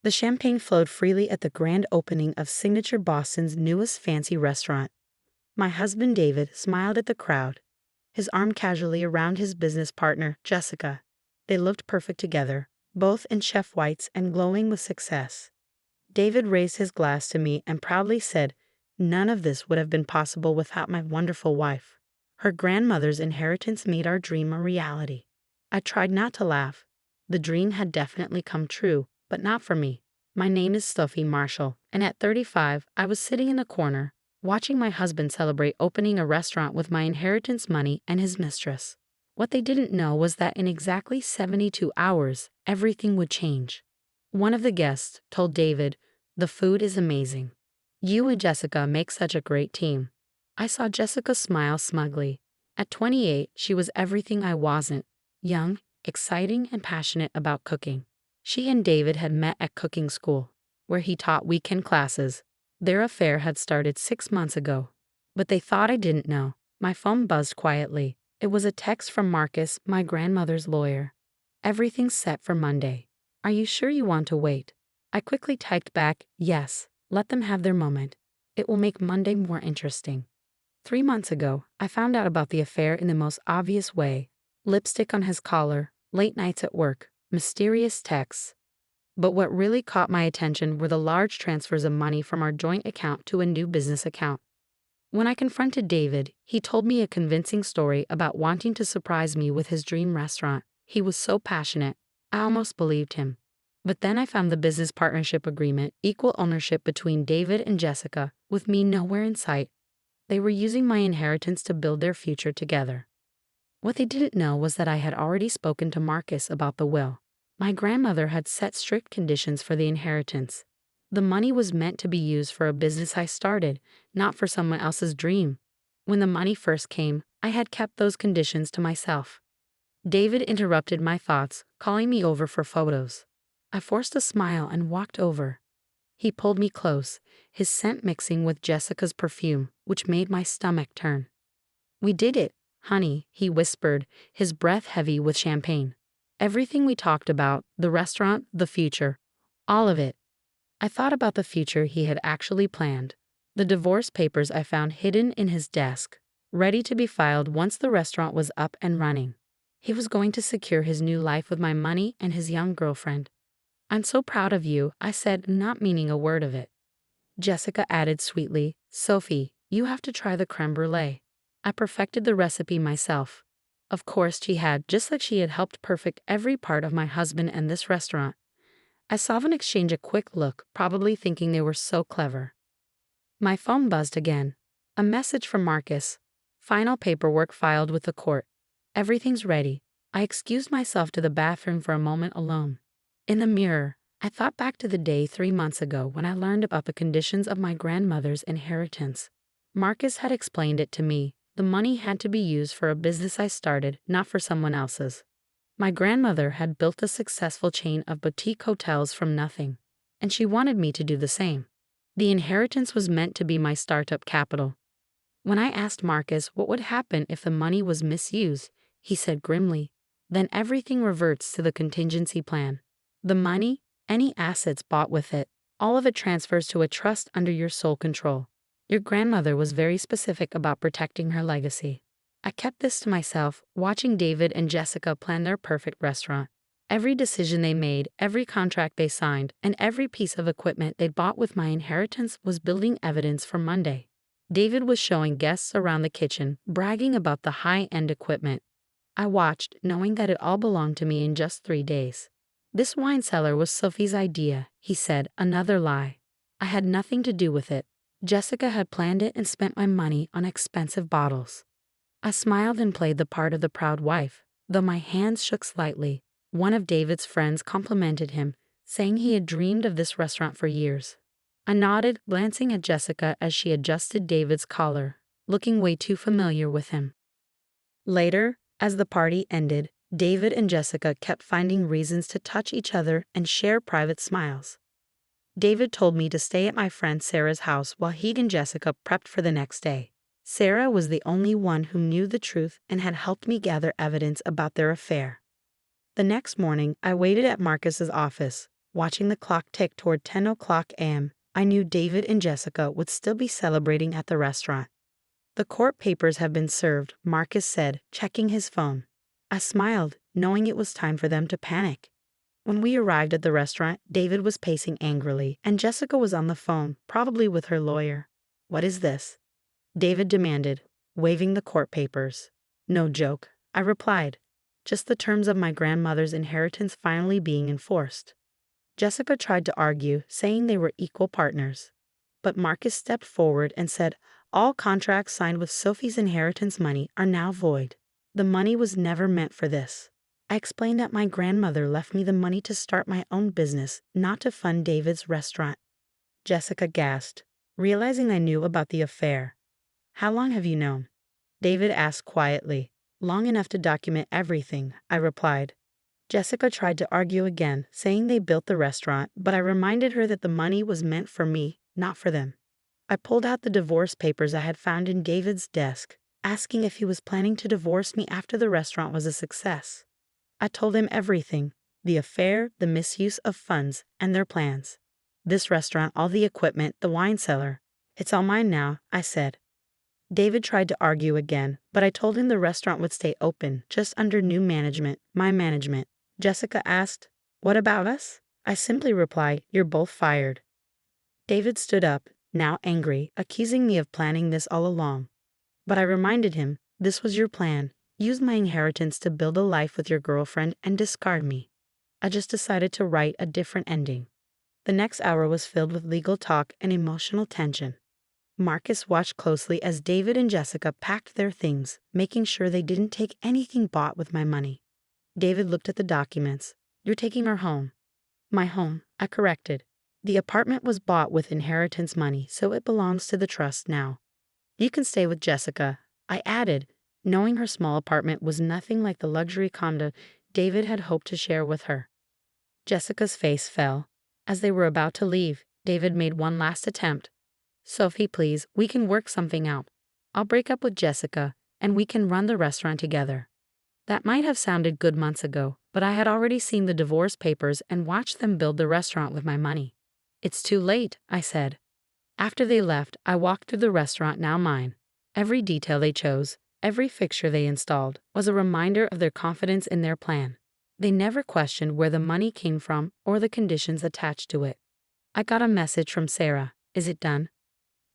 The champagne flowed freely at the grand opening of Signature Boston's newest fancy restaurant. My husband David smiled at the crowd, his arm casually around his business partner, Jessica. They looked perfect together, both in chef whites and glowing with success. David raised his glass to me and proudly said, "None of this would have been possible without my wonderful wife. Her grandmother's inheritance made our dream a reality." I tried not to laugh. The dream had definitely come true, but not for me. My name is Sophie Marshall, and at 35, I was sitting in a corner, watching my husband celebrate opening a restaurant with my inheritance money and his mistress. What they didn't know was that in exactly 72 hours, everything would change. One of the guests told David, "The food is amazing. You and Jessica make such a great team." I saw Jessica smile smugly. At 28, she was everything I wasn't: young, exciting, and passionate about cooking. She and David had met at cooking school, where he taught weekend classes. Their affair had started 6 months ago. But they thought I didn't know. My phone buzzed quietly. It was a text from Marcus, my grandmother's lawyer. "Everything's set for Monday. Are you sure you want to wait?" I quickly typed back, "Yes, let them have their moment. It will make Monday more interesting." 3 months ago, I found out about the affair in the most obvious way: lipstick on his collar, late nights at work, mysterious texts. But what really caught my attention were the large transfers of money from our joint account to a new business account. When I confronted David, he told me a convincing story about wanting to surprise me with his dream restaurant. He was so passionate, I almost believed him. But then I found the business partnership agreement, equal ownership between David and Jessica, with me nowhere in sight. They were using my inheritance to build their future together. What they didn't know was that I had already spoken to Marcus about the will. My grandmother had set strict conditions for the inheritance. The money was meant to be used for a business I started, not for someone else's dream. When the money first came, I had kept those conditions to myself. David interrupted my thoughts, calling me over for photos. I forced a smile and walked over. He pulled me close, his scent mixing with Jessica's perfume, which made my stomach turn. "We did it, honey," he whispered, his breath heavy with champagne. Everything we talked about, the restaurant, the future, all of it. I thought about the future he had actually planned. The divorce papers I found hidden in his desk, ready to be filed once the restaurant was up and running. He was going to secure his new life with my money and his young girlfriend. "I'm so proud of you," I said, not meaning a word of it. Jessica added sweetly, "Sophie, you have to try the creme brulee. I perfected the recipe myself." Of course she had, just like she had helped perfect every part of my husband and this restaurant. I saw them exchange a quick look, probably thinking they were so clever. My phone buzzed again. A message from Marcus. "Final paperwork filed with the court. Everything's ready." I excused myself to the bathroom for a moment alone. In the mirror, I thought back to the day 3 months ago when I learned about the conditions of my grandmother's inheritance. Marcus had explained it to me. The money had to be used for a business I started, not for someone else's. My grandmother had built a successful chain of boutique hotels from nothing, and she wanted me to do the same. The inheritance was meant to be my startup capital. When I asked Marcus what would happen if the money was misused, he said grimly, "Then everything reverts to the contingency plan. The money, any assets bought with it, all of it transfers to a trust under your sole control." Your grandmother was very specific about protecting her legacy. I kept this to myself, watching David and Jessica plan their perfect restaurant. Every decision they made, every contract they signed, and every piece of equipment they bought with my inheritance was building evidence for Monday. David was showing guests around the kitchen, bragging about the high-end equipment. I watched, knowing that it all belonged to me in just 3 days. "This wine cellar was Sophie's idea," he said, another lie. I had nothing to do with it. Jessica had planned it and spent my money on expensive bottles. I smiled and played the part of the proud wife, though my hands shook slightly. One of David's friends complimented him, saying he had dreamed of this restaurant for years. I nodded, glancing at Jessica as she adjusted David's collar, looking way too familiar with him. Later, as the party ended, David and Jessica kept finding reasons to touch each other and share private smiles. David told me to stay at my friend Sarah's house while he and Jessica prepped for the next day. Sarah was the only one who knew the truth and had helped me gather evidence about their affair. The next morning, I waited at Marcus's office, Watching the clock tick toward 10 o'clock a.m., I knew David and Jessica would still be celebrating at the restaurant. The court papers have been served, Marcus said, checking his phone. I smiled, knowing it was time for them to panic. When we arrived at the restaurant, David was pacing angrily, and Jessica was on the phone, probably with her lawyer. "What is this?" David demanded, waving the court papers. "No joke," I replied. "Just the terms of my grandmother's inheritance finally being enforced." Jessica tried to argue, saying they were equal partners. But Marcus stepped forward and said, "All contracts signed with Sophie's inheritance money are now void. The money was never meant for this." I explained that my grandmother left me the money to start my own business, not to fund David's restaurant. Jessica gasped, realizing I knew about the affair. "How long have you known?" David asked quietly. "Long enough to document everything," I replied. Jessica tried to argue again, saying they built the restaurant, but I reminded her that the money was meant for me, not for them. I pulled out the divorce papers I had found in David's desk, asking if he was planning to divorce me after the restaurant was a success. I told him everything: the affair, the misuse of funds, and their plans. "This restaurant, all the equipment, the wine cellar. It's all mine now," I said. David tried to argue again, but I told him the restaurant would stay open, just under new management, my management. Jessica asked, "What about us?" I simply replied, "You're both fired." David stood up, now angry, accusing me of planning this all along. But I reminded him, "This was your plan. Use my inheritance to build a life with your girlfriend and discard me." I just decided to write a different ending. The next hour was filled with legal talk and emotional tension. Marcus watched closely as David and Jessica packed their things, making sure they didn't take anything bought with my money. David looked at the documents. "You're taking our home." "My home," I corrected. "The apartment was bought with inheritance money, so it belongs to the trust now." "You can stay with Jessica," I added, knowing her small apartment was nothing like the luxury condo David had hoped to share with her. Jessica's face fell. As they were about to leave, David made one last attempt. "Sophie, please, we can work something out. I'll break up with Jessica, and we can run the restaurant together." That might have sounded good months ago, but I had already seen the divorce papers and watched them build the restaurant with my money. "It's too late," I said. After they left, I walked through the restaurant, now mine. Every detail they chose, every fixture they installed, was a reminder of their confidence in their plan. They never questioned where the money came from or the conditions attached to it. I got a message from Sarah. "Is it done?"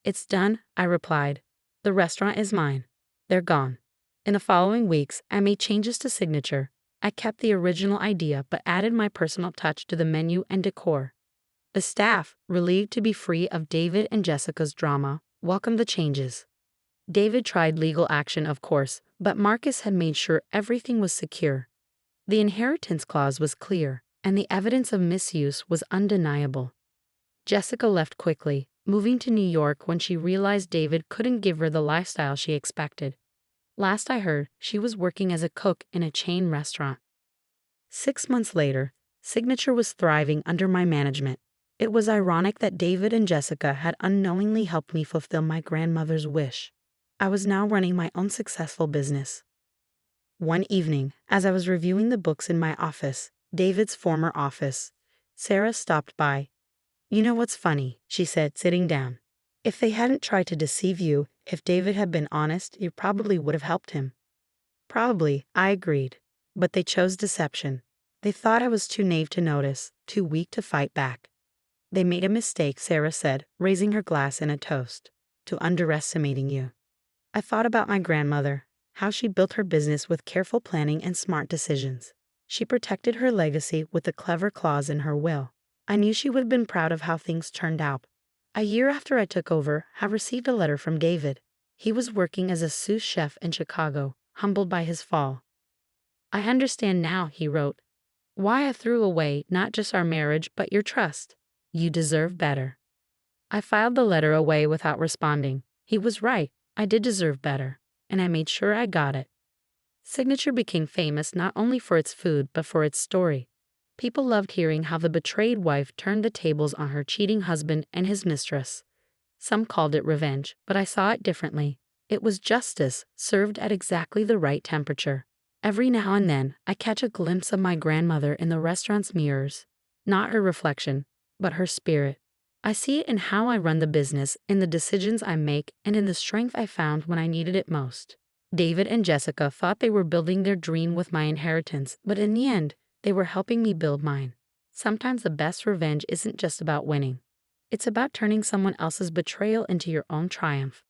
"It's done," I replied. "The restaurant is mine. They're gone." In the following weeks, I made changes to Signature. I kept the original idea but added my personal touch to the menu and decor. The staff, relieved to be free of David and Jessica's drama, welcomed the changes. David tried legal action, of course, but Marcus had made sure everything was secure. The inheritance clause was clear, and the evidence of misuse was undeniable. Jessica left quickly, moving to New York when she realized David couldn't give her the lifestyle she expected. Last I heard, she was working as a cook in a chain restaurant. 6 months later, Signature was thriving under my management. It was ironic that David and Jessica had unknowingly helped me fulfill my grandmother's wish. I was now running my own successful business. One evening, as I was reviewing the books in my office, David's former office, Sarah stopped by. "You know what's funny?" she said, sitting down. "If they hadn't tried to deceive you, if David had been honest, you probably would have helped him." "Probably," I agreed. "But they chose deception. They thought I was too naive to notice, too weak to fight back." "They made a mistake," Sarah said, raising her glass in a toast, "to underestimating you." I thought about my grandmother, how she built her business with careful planning and smart decisions. She protected her legacy with a clever clause in her will. I knew she would have been proud of how things turned out. A year after I took over, I received a letter from David. He was working as a sous chef in Chicago, humbled by his fall. "I understand now," he wrote, "why I threw away not just our marriage but your trust. You deserve better." I filed the letter away without responding. He was right. I did deserve better, and I made sure I got it. Signature became famous not only for its food but for its story. People loved hearing how the betrayed wife turned the tables on her cheating husband and his mistress. Some called it revenge, but I saw it differently. It was justice, served at exactly the right temperature. Every now and then, I catch a glimpse of my grandmother in the restaurant's mirrors. Not her reflection, but her spirit. I see it in how I run the business, in the decisions I make, and in the strength I found when I needed it most. David and Jessica thought they were building their dream with my inheritance, but in the end, they were helping me build mine. Sometimes the best revenge isn't just about winning. It's about turning someone else's betrayal into your own triumph.